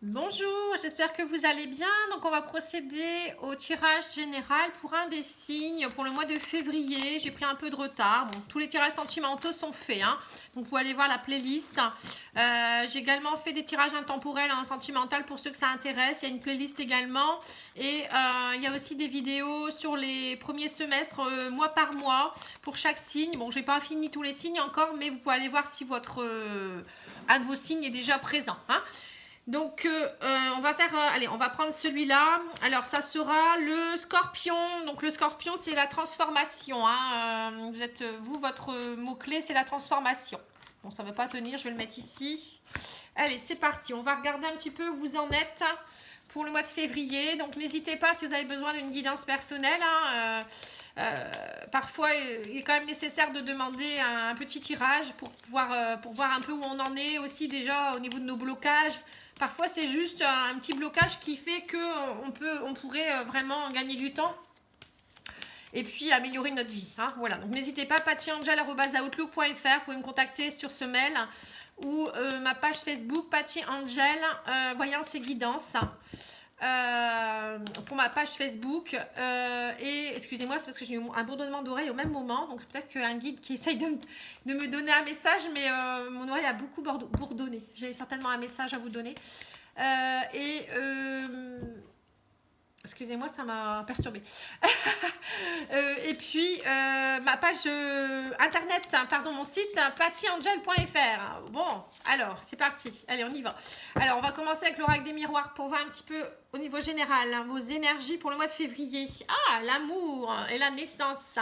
Bonjour, j'espère que vous allez bien. Donc on va procéder au tirage général pour un des signes pour le mois de février. J'ai pris un peu de retard. Bon, tous les tirages sentimentaux sont faits, hein. Donc vous pouvez aller voir la playlist. J'ai également fait des tirages intemporels en sentimental pour ceux que ça intéresse. Il y a une playlist également. Et il y a aussi des vidéos sur les premiers semestres, mois par mois, pour chaque signe. Bon, j'ai pas fini tous les signes encore, mais vous pouvez aller voir si un de vos signes est déjà présent, hein. Donc, on va faire, allez, on va prendre celui-là. Alors, ça sera le scorpion. Donc, le scorpion, c'est la transformation, hein. Votre mot-clé, c'est la transformation. Bon, ça ne va pas tenir, je vais le mettre ici. Allez, c'est parti. On va regarder un petit peu où vous en êtes pour le mois de février. Donc, n'hésitez pas si vous avez besoin d'une guidance personnelle, hein. Parfois, il est quand même nécessaire de demander un petit tirage pour voir un peu où on en est aussi déjà au niveau de nos blocages. Parfois, c'est juste un petit blocage qui fait qu'on pourrait vraiment gagner du temps et puis améliorer notre vie, hein. Voilà, donc n'hésitez pas, pattyangel@outlook.fr, vous pouvez me contacter sur ce mail ou ma page Facebook Patty Angel, voyance et guidance. Pour ma page Facebook et excusez-moi, c'est parce que j'ai eu un bourdonnement d'oreille au même moment, donc peut-être qu'un guide qui essaye de me donner un message, mais mon oreille a beaucoup bourdonné. J'ai certainement un message à vous donner excusez-moi, ça m'a perturbée. Et puis, ma page internet, pardon, mon site, pattyangel.fr. Bon, alors, c'est parti. Allez, on y va. Alors, on va commencer avec l'oracle des miroirs pour voir un petit peu au niveau général, hein, vos énergies pour le mois de février. Ah, l'amour et la naissance.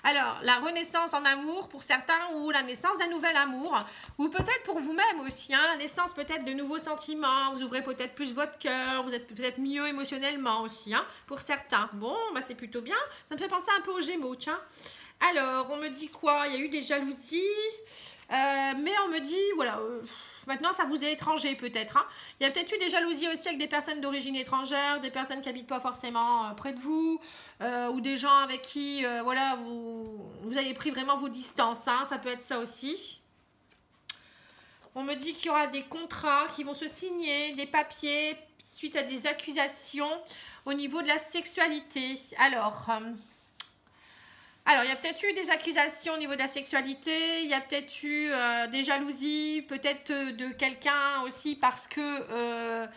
Alors, la renaissance en amour pour certains ou la naissance d'un nouvel amour. Ou peut-être pour vous-même aussi, hein, la naissance peut-être de nouveaux sentiments. Vous ouvrez peut-être plus votre cœur, vous êtes peut-être mieux émotionnellement aussi, hein, pour certains. Bon, bah c'est plutôt bien. Ça me fait penser un peu aux Gémeaux, tiens. Alors, on me dit quoi? Il y a eu des jalousies, mais on me dit, voilà, maintenant ça vous est étranger peut-être, hein. Il y a peut-être eu des jalousies aussi avec des personnes d'origine étrangère, des personnes qui n'habitent pas forcément près de vous, ou des gens avec qui, voilà, vous avez pris vraiment vos distances, hein. Ça peut être ça aussi. On me dit qu'il y aura des contrats qui vont se signer, des papiers suite à des accusations au niveau de la sexualité. Alors, il y a peut-être eu des accusations au niveau de la sexualité, il y a peut-être eu des jalousies, peut-être de quelqu'un aussi parce que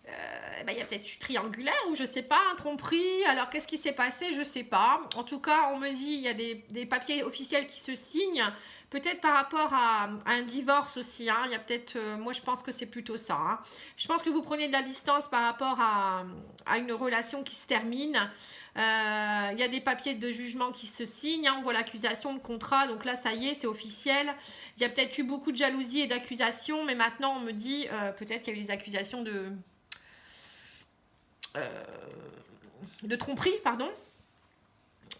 il y a peut-être eu triangulaire ou je sais pas, un tromperie. Alors, qu'est-ce qui s'est passé? Je sais pas. En tout cas, on me dit il y a des papiers officiels qui se signent. Peut-être par rapport à un divorce aussi, hein. Il y a peut-être, moi je pense que c'est plutôt ça, hein. Je pense que vous prenez de la distance par rapport à une relation qui se termine. Il y a des papiers de jugement qui se signent, hein. On voit l'accusation, le contrat, donc là ça y est, c'est officiel. Il y a peut-être eu beaucoup de jalousie et d'accusations, mais maintenant on me dit peut-être qu'il y a eu des accusations de tromperie, pardon.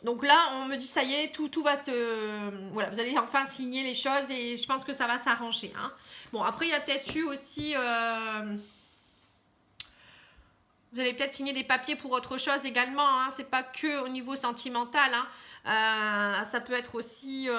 Donc là, on me dit, ça y est, tout va se... Voilà, vous allez enfin signer les choses et je pense que ça va s'arranger, hein. Bon, après, il y a peut-être eu aussi... Vous allez peut-être signer des papiers pour autre chose également, hein. C'est pas que au niveau sentimental, hein. Ça peut être aussi...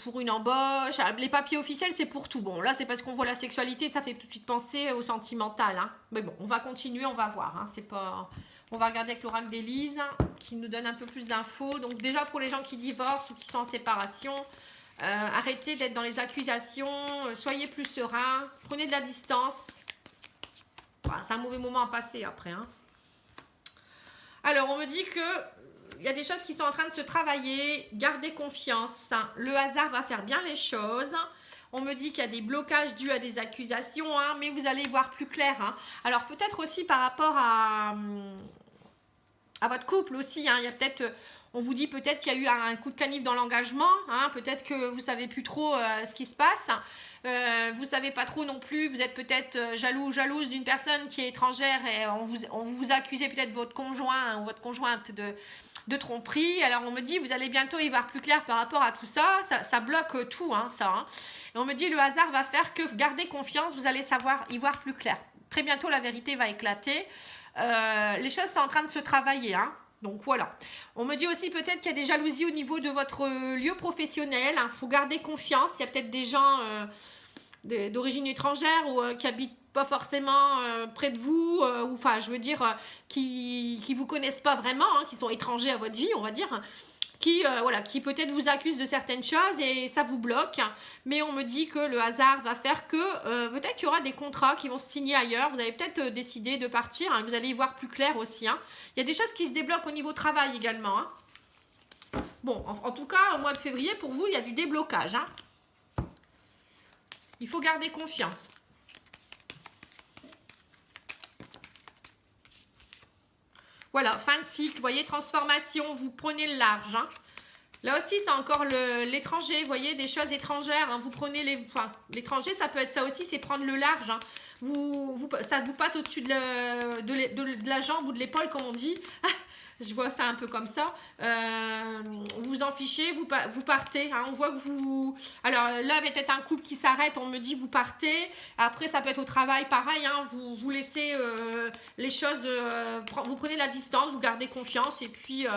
pour une embauche, les papiers officiels c'est pour tout. Bon là c'est parce qu'on voit la sexualité, ça fait tout de suite penser au sentimental, hein. Mais bon, on va continuer, on va voir, hein. C'est pas... On va regarder avec l'oracle d'Élise qui nous donne un peu plus d'infos. Donc déjà pour les gens qui divorcent ou qui sont en séparation, arrêtez d'être dans les accusations, soyez plus serein, prenez de la distance. Voilà, c'est un mauvais moment à passer après, hein. Alors on me dit que il y a des choses qui sont en train de se travailler, gardez confiance, le hasard va faire bien les choses. On me dit qu'il y a des blocages dus à des accusations, hein, mais vous allez voir plus clair, hein. Alors peut-être aussi par rapport à votre couple aussi, hein. Il y a peut-être, on vous dit peut-être qu'il y a eu un coup de canif dans l'engagement, hein. Peut-être que vous ne savez plus trop ce qui se passe. Vous ne savez pas trop non plus, vous êtes peut-être jaloux ou jalouse d'une personne qui est étrangère et on vous accusez peut-être votre conjoint ou votre conjointe de tromperie. Alors on me dit vous allez bientôt y voir plus clair par rapport à tout ça, ça bloque tout, hein, ça, hein. Et on me dit le hasard va faire que gardez confiance, vous allez savoir y voir plus clair. Très bientôt la vérité va éclater. Les choses sont en train de se travailler, hein. Donc voilà. On me dit aussi peut-être qu'il y a des jalousies au niveau de votre lieu professionnel. Il faut garder confiance. Il y a peut-être des gens d'origine étrangère ou qui habitent pas forcément près de vous, ou enfin, je veux dire, qui vous connaissent pas vraiment, hein, qui sont étrangers à votre vie, on va dire, voilà, qui peut-être vous accusent de certaines choses et ça vous bloque. Mais on me dit que le hasard va faire que peut-être qu'il y aura des contrats qui vont se signer ailleurs. Vous avez peut-être décidé de partir, hein, vous allez y voir plus clair aussi. Hein. Il y a des choses qui se débloquent au niveau travail également. Hein. Bon, en tout cas, au mois de février, pour vous, il y a du déblocage. Hein. Il faut garder confiance. Voilà, fin de cycle, vous voyez, transformation, vous prenez le large. Hein. Là aussi, c'est encore l'étranger, vous voyez, des choses étrangères. Hein. Vous prenez l'étranger, ça peut être ça aussi, c'est prendre le large. Hein. Ça vous passe au-dessus de la jambe ou de l'épaule, comme on dit. Je vois ça un peu comme ça. Vous en fichez, vous partez. Hein. On voit que vous... Alors là, peut-être un couple qui s'arrête, on me dit vous partez. Après, ça peut être au travail, pareil. Hein. Vous laissez les choses... vous prenez la distance, vous gardez confiance et puis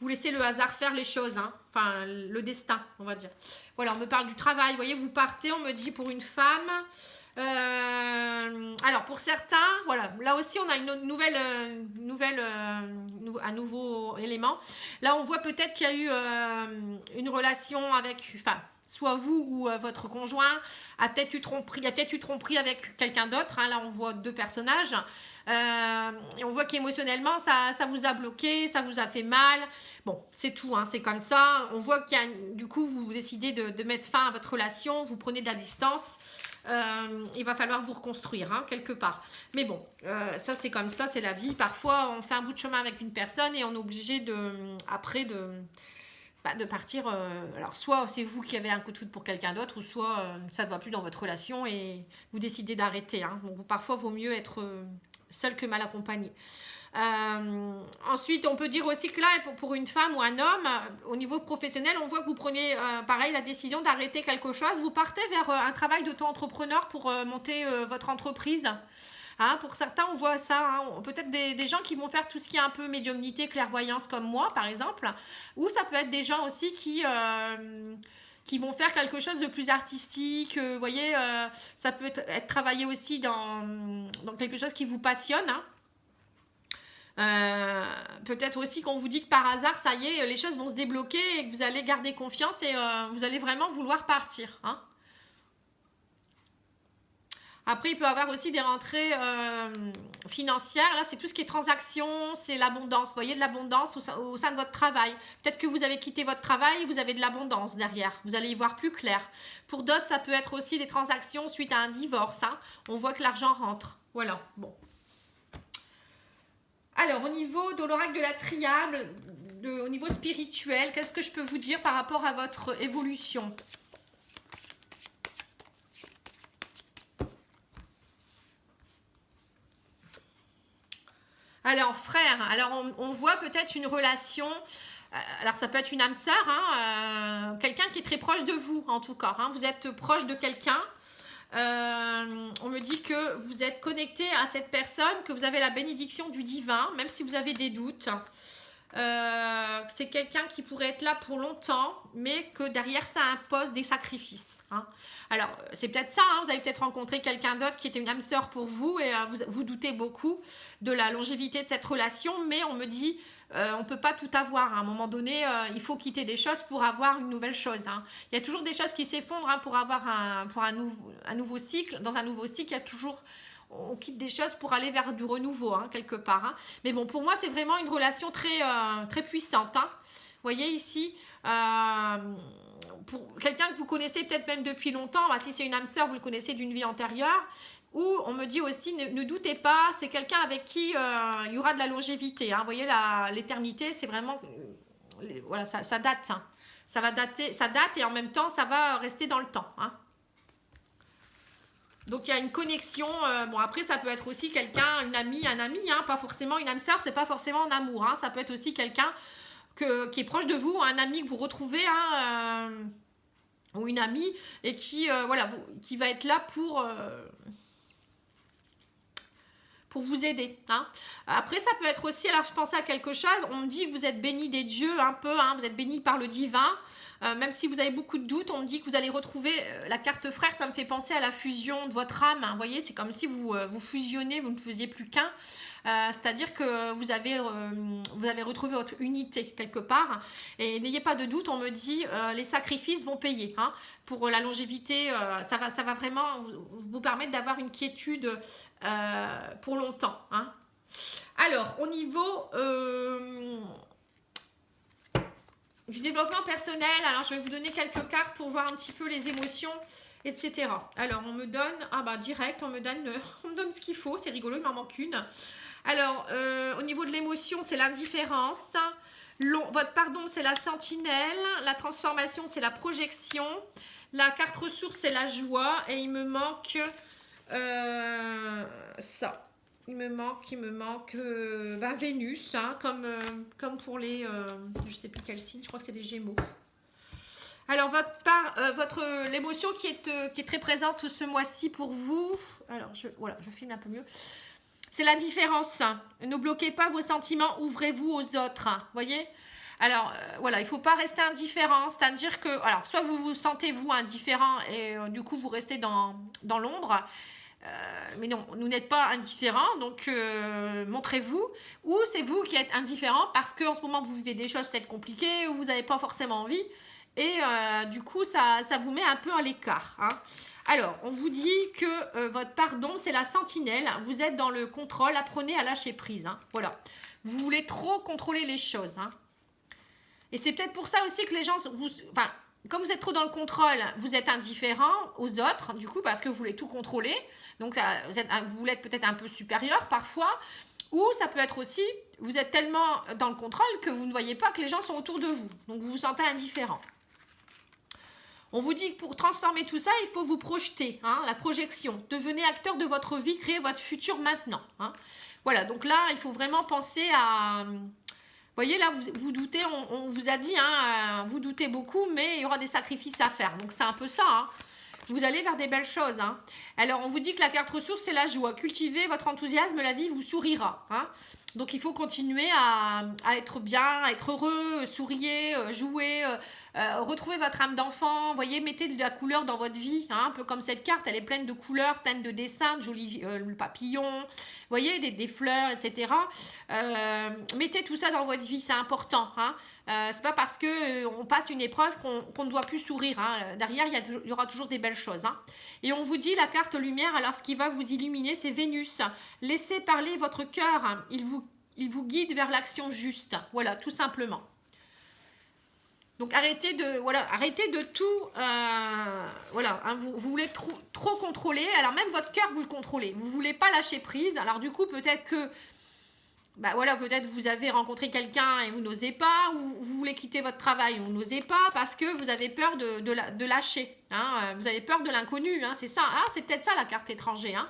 vous laissez le hasard faire les choses. Hein. Enfin, le destin, on va dire. Voilà, on me parle du travail. Vous voyez, vous partez, on me dit pour une femme... alors pour certains, voilà, là aussi on a un nouveau élément. Là on voit peut-être qu'il y a eu une relation avec, enfin, soit vous ou votre conjoint a peut-être eu tromperie avec quelqu'un d'autre. Hein, là on voit deux personnages. Et on voit qu'émotionnellement ça vous a bloqué, ça vous a fait mal. Bon, c'est tout, hein, c'est comme ça. On voit qu'il y a, du coup vous décidez de mettre fin à votre relation, vous prenez de la distance. Il va falloir vous reconstruire hein, quelque part. Mais bon, ça c'est comme ça, c'est la vie. Parfois, on fait un bout de chemin avec une personne et on est obligé après de partir. Alors, soit c'est vous qui avez un coup de foudre pour quelqu'un d'autre, ou soit ça ne va plus dans votre relation et vous décidez d'arrêter. Hein. Donc, parfois, il vaut mieux être seul que mal accompagné. Ensuite, on peut dire aussi que là, pour une femme ou un homme, au niveau professionnel, on voit que vous prenez pareil la décision d'arrêter quelque chose. Vous partez vers un travail d'auto-entrepreneur pour monter votre entreprise. Hein, pour certains, on voit ça. Hein, peut-être des gens qui vont faire tout ce qui est un peu médiumnité, clairvoyance comme moi, par exemple. Ou ça peut être des gens aussi qui vont faire quelque chose de plus artistique. Vous voyez, ça peut être travailler aussi dans quelque chose qui vous passionne. Hein. Peut-être aussi qu'on vous dit que par hasard, ça y est, les choses vont se débloquer et que vous allez garder confiance et vous allez vraiment vouloir partir. Hein. Après, il peut y avoir aussi des rentrées financières. Là, c'est tout ce qui est transaction, c'est l'abondance. Vous voyez, de l'abondance au sein de votre travail. Peut-être que vous avez quitté votre travail et vous avez de l'abondance derrière. Vous allez y voir plus clair. Pour d'autres, ça peut être aussi des transactions suite à un divorce. Hein. On voit que l'argent rentre. Voilà, bon. Alors, au niveau de l'oracle de la triade, au niveau spirituel, qu'est-ce que je peux vous dire par rapport à votre évolution ? Alors, frère, alors on voit peut-être une relation, alors ça peut être une âme sœur, hein, quelqu'un qui est très proche de vous en tout cas, hein, vous êtes proche de quelqu'un. On me dit que vous êtes connecté à cette personne, que vous avez la bénédiction du divin, même si vous avez des doutes. C'est quelqu'un qui pourrait être là pour longtemps, mais que derrière ça impose des sacrifices. Hein. Alors, c'est peut-être ça, hein, vous avez peut-être rencontré quelqu'un d'autre qui était une âme sœur pour vous et vous doutez beaucoup de la longévité de cette relation, mais on me dit... on ne peut pas tout avoir. À un moment donné, il faut quitter des choses pour avoir une nouvelle chose. Hein. Il y a toujours des choses qui s'effondrent hein, pour avoir un nouveau cycle. Dans un nouveau cycle, il y a toujours... On quitte des choses pour aller vers du renouveau, hein, quelque part. Hein. Mais bon, pour moi, c'est vraiment une relation très, très puissante. Hein. Vous voyez ici, pour quelqu'un que vous connaissez peut-être même depuis longtemps, bah, si c'est une âme sœur, vous le connaissez d'une vie antérieure. Ou on me dit aussi, ne doutez pas, c'est quelqu'un avec qui il y aura de la longévité. Hein. Vous voyez, l'éternité, c'est vraiment... voilà, ça date. Hein. Ça date et en même temps, ça va rester dans le temps. Hein. Donc, il y a une connexion. Bon, après, ça peut être aussi quelqu'un, une amie, un ami. Hein, pas forcément une âme sœur, c'est pas forcément en amour. Hein. Ça peut être aussi quelqu'un qui est proche de vous, un ami que vous retrouvez... Hein, ou une amie et qui va être là pour vous aider. Hein. Après, ça peut être aussi, alors je pensais à quelque chose, on me dit que vous êtes béni des dieux un peu, hein, vous êtes béni par le divin, même si vous avez beaucoup de doutes, on me dit que vous allez retrouver la carte frère, ça me fait penser à la fusion de votre âme, hein, vous voyez, c'est comme si vous fusionnez, vous ne faisiez plus qu'un, c'est-à-dire que vous avez retrouvé votre unité quelque part, et n'ayez pas de doute, on me dit les sacrifices vont payer, hein, pour la longévité, ça va vraiment vous permettre d'avoir une quiétude pour longtemps, hein. Alors, au niveau du développement personnel, alors je vais vous donner quelques cartes pour voir un petit peu les émotions, etc. Alors, on me donne, direct, on me donne ce qu'il faut, c'est rigolo, il m'en manque une. Alors, au niveau de l'émotion, c'est l'indifférence. Votre pardon, c'est la sentinelle. La transformation, c'est la projection. La carte ressource, c'est la joie. Et il me manque ça. Il me manque Vénus, hein, comme pour les... je ne sais plus quel signe, je crois que c'est des Gémeaux. Alors, l'émotion qui est très présente ce mois-ci pour vous, alors je filme un peu mieux, c'est l'indifférence. Ne bloquez pas vos sentiments, ouvrez-vous aux autres. Voyez ? Alors, il ne faut pas rester indifférent, c'est-à-dire que, alors, soit vous vous sentez, vous, indifférent, et du coup, vous restez dans l'ombre, mais non, vous n'êtes pas indifférent, donc montrez-vous, ou c'est vous qui êtes indifférent parce qu'en ce moment vous vivez des choses peut-être compliquées ou vous n'avez pas forcément envie et du coup ça vous met un peu à l'écart, hein. Alors, on vous dit que votre pardon, c'est la sentinelle, vous êtes dans le contrôle, apprenez à lâcher prise, hein. Voilà, vous voulez trop contrôler les choses, hein. Et c'est peut-être pour ça aussi que les gens comme vous êtes trop dans le contrôle, vous êtes indifférent aux autres, du coup, parce que vous voulez tout contrôler. Donc, vous voulez être peut-être un peu supérieur parfois. Ou ça peut être aussi, vous êtes tellement dans le contrôle que vous ne voyez pas que les gens sont autour de vous. Donc, vous vous sentez indifférent. On vous dit que pour transformer tout ça, il faut vous projeter, hein, la projection. Devenez acteur de votre vie, créez votre futur maintenant, hein. Voilà, donc là, il faut vraiment penser à... Vous voyez, là, vous doutez, on vous a dit, hein, vous doutez beaucoup, mais il y aura des sacrifices à faire. Donc, c'est un peu ça, hein. Vous allez vers des belles choses, hein. Alors, on vous dit que la carte ressource, c'est la joie. Cultivez votre enthousiasme, la vie vous sourira, hein. Donc, il faut continuer à être bien, à être heureux, souriez, jouer, retrouvez votre âme d'enfant. Voyez, mettez de la couleur dans votre vie, hein, un peu comme cette carte, elle est pleine de couleurs, pleine de dessins, de jolis papillons, voyez, des fleurs, etc. Mettez tout ça dans votre vie, c'est important, hein. C'est pas parce que on passe une épreuve qu'on ne doit plus sourire, hein. Derrière, il y aura toujours des belles choses, hein. Et on vous dit la carte lumière, alors ce qui va vous illuminer, c'est Vénus. Laissez parler votre cœur, hein. Il vous guide vers l'action juste. Voilà, tout simplement. Donc arrêtez de tout, hein, vous voulez trop contrôler, alors même votre cœur vous le contrôlez, vous ne voulez pas lâcher prise, alors du coup peut-être que, peut-être vous avez rencontré quelqu'un et vous n'osez pas, ou vous voulez quitter votre travail, vous n'osez pas parce que vous avez peur de lâcher, hein, vous avez peur de l'inconnu, hein, c'est ça, ah, c'est peut-être ça la carte étranger, hein.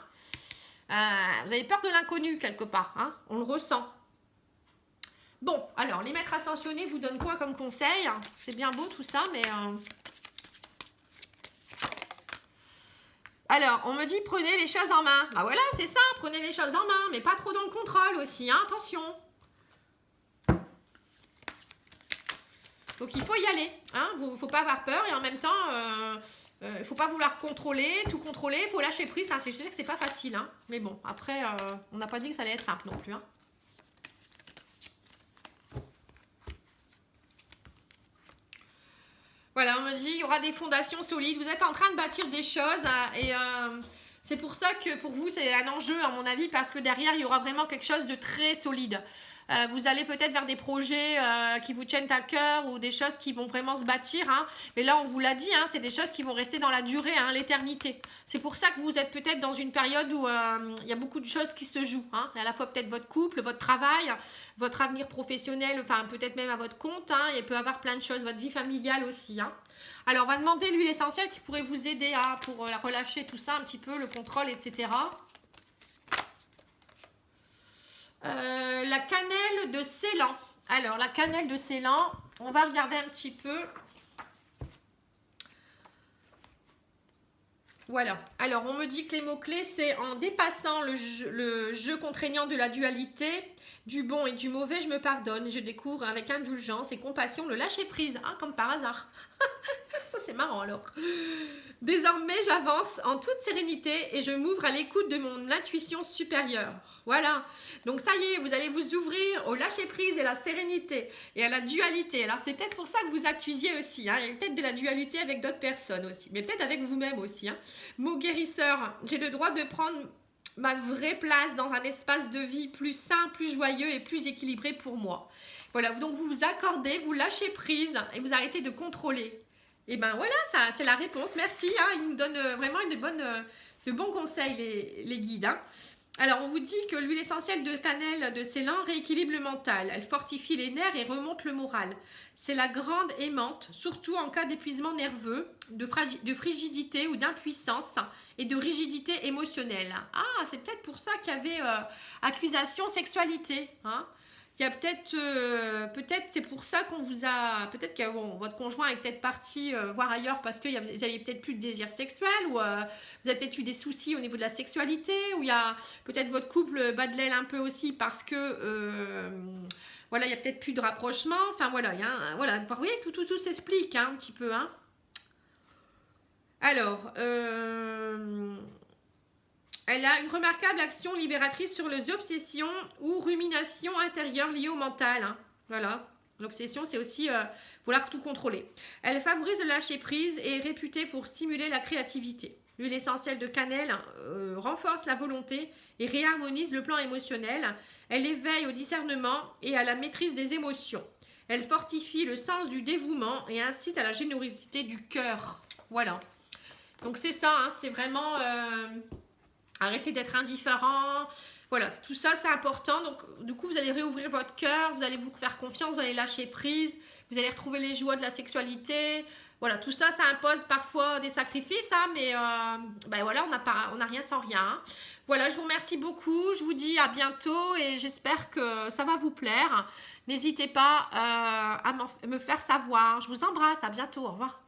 Vous avez peur de l'inconnu quelque part, hein, on le ressent. Bon, alors, les maîtres ascensionnés vous donnent quoi comme conseil? C'est bien beau tout ça, mais... Alors, on me dit prenez les choses en main. Bah voilà, c'est ça, prenez les choses en main, mais pas trop dans le contrôle aussi, hein, attention. Donc, il faut y aller, hein, il ne faut pas avoir peur et en même temps, il ne faut pas vouloir tout contrôler, il faut lâcher prise. Enfin, je sais que c'est pas facile, hein, mais bon, après, on n'a pas dit que ça allait être simple non plus, hein. Voilà, on me dit, il y aura des fondations solides. Vous êtes en train de bâtir des choses et c'est pour ça que pour vous, c'est un enjeu, à mon avis, parce que derrière, il y aura vraiment quelque chose de très solide. Vous allez peut-être vers des projets qui vous tiennent à cœur ou des choses qui vont vraiment se bâtir, hein. Mais là, on vous l'a dit, hein, c'est des choses qui vont rester dans la durée, hein, l'éternité. C'est pour ça que vous êtes peut-être dans une période où il y a beaucoup de choses qui se jouent, hein. À la fois peut-être votre couple, votre travail, votre avenir professionnel, enfin peut-être même à votre compte, hein. Il peut y avoir plein de choses, votre vie familiale aussi, hein. Alors, on va demander l'huile essentielle qui pourrait vous aider pour relâcher tout ça un petit peu, le contrôle, etc. La cannelle de Ceylan. Alors, la cannelle de Ceylan, on va regarder un petit peu. Voilà. Alors, on me dit que les mots-clés, c'est en dépassant le jeu contraignant de la dualité, du bon et du mauvais, je me pardonne. Je découvre avec indulgence et compassion le lâcher-prise. Ah, comme par hasard. Ça, c'est marrant alors. Désormais, j'avance en toute sérénité et je m'ouvre à l'écoute de mon intuition supérieure. Voilà. Donc, ça y est, vous allez vous ouvrir au lâcher-prise et à la sérénité et à la dualité. Alors, c'est peut-être pour ça que vous accusiez aussi. Hein. Il y a peut-être de la dualité avec d'autres personnes aussi, mais peut-être avec vous-même aussi. Hein. Mot guérisseur, j'ai le droit de prendre ma vraie place dans un espace de vie plus sain, plus joyeux et plus équilibré pour moi. Voilà, donc vous vous accordez, vous lâchez prise et vous arrêtez de contrôler. Et ben voilà, ça c'est la réponse. Merci, hein, ils nous donnent vraiment de bons conseils, les guides. Hein. Alors, on vous dit que l'huile essentielle de cannelle de Ceylan rééquilibre le mental. Elle fortifie les nerfs et remonte le moral. C'est la grande aimante, surtout en cas d'épuisement nerveux, de frigidité ou d'impuissance et de rigidité émotionnelle. Ah, c'est peut-être pour ça qu'il y avait accusation sexualité. Hein. Il y a peut-être c'est pour ça qu'on vous a, peut-être que votre conjoint est peut-être parti voir ailleurs parce que vous n'aviez peut-être plus de désir sexuel ou vous avez peut-être eu des soucis au niveau de la sexualité ou il y a peut-être votre couple bat de l'aile un peu aussi parce que voilà, il y a peut-être plus de rapprochement. Enfin voilà, voilà, vous voyez, tout s'explique hein, un petit peu. Hein. Alors, elle a une remarquable action libératrice sur les obsessions ou ruminations intérieures liées au mental. Hein. Voilà. L'obsession, c'est aussi vouloir tout contrôler. Elle favorise le lâcher-prise et est réputée pour stimuler la créativité. L'huile essentielle de cannelle renforce la volonté et réharmonise le plan émotionnel. Elle éveille au discernement et à la maîtrise des émotions. Elle fortifie le sens du dévouement et incite à la générosité du cœur. Voilà. Donc c'est ça, hein, c'est vraiment... arrêtez d'être indifférent. Voilà, tout ça, c'est important. Donc, du coup, vous allez réouvrir votre cœur, vous allez vous faire confiance, vous allez lâcher prise, vous allez retrouver les joies de la sexualité. Voilà, tout ça, ça impose parfois des sacrifices, hein, mais ben voilà, on n'a rien sans rien. Hein. Voilà, je vous remercie beaucoup. Je vous dis à bientôt et j'espère que ça va vous plaire. N'hésitez pas à me faire savoir. Je vous embrasse. À bientôt. Au revoir.